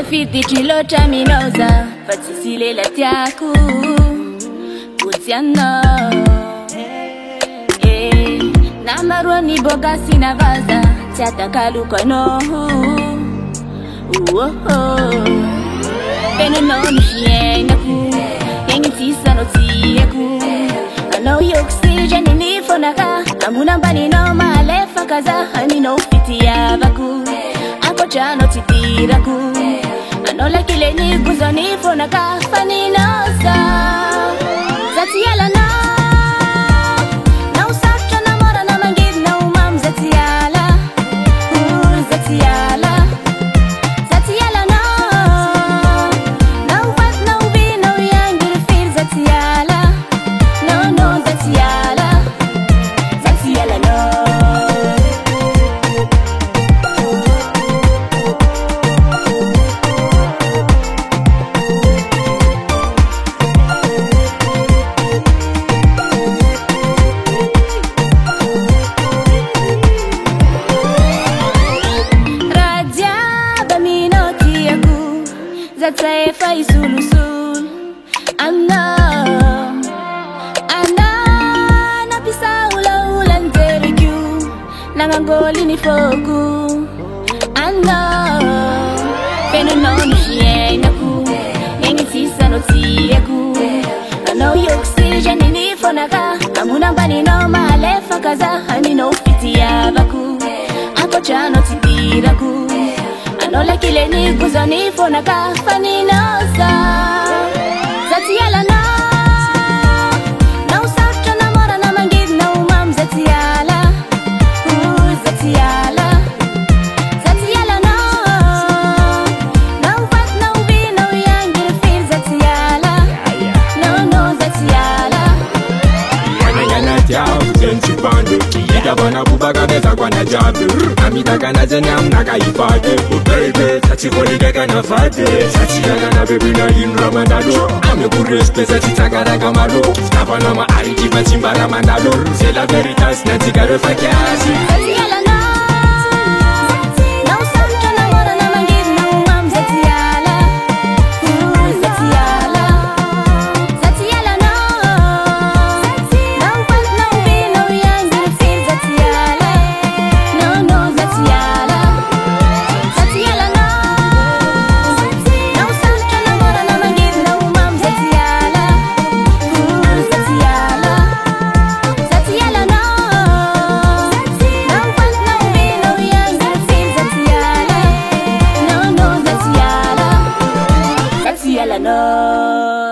fiditry loatra minoza fa tsisy lela tiako otsy anao namaroany boka sy navaza tsy atakaloko anao tenanao ny fiainako egny tsisy anao tiako anao ioxygène ny fonaka ambony ambaninao malefaka za aminao fitiavako ankoatranao tsy tirako anao lakileny goza ny fonaka faninao za ty alanao nao sarotra namorana mangidinao mamy za ty ala za ty ala za ty alanao nao vatinao vinao iangiry firy za ty ala no za ty ala za ty alanao Zatsefa isulusul Anna napisa ula nteriku Nangangoli ni fogu Anna Fenunoni fiengaku Yengi sisa no tiaku Ano yoxygene ni fonaka Amuna bani no malefa kaza Amino fitiavaku Ankochano titiraku ano lakileny goza ny fonaka faninoza za ty alanao nao sarotra namorana mangidinao mamy za ty ala za ty ala za ty alanao nao vatinao vinao iangiry firy za ty ala no za ty ala ananganatiao zeny tsy bandy itavana bobaka meza kwana jiaby amitakana zany aminaka ifady bebe satsy volikakana vady satsy alana bebena ino raha mandalo ameko respect satsy tsakaraka malo fitavana maharity fa tsy mbara mandalo c'est la vérité sy natsika refa kiasy no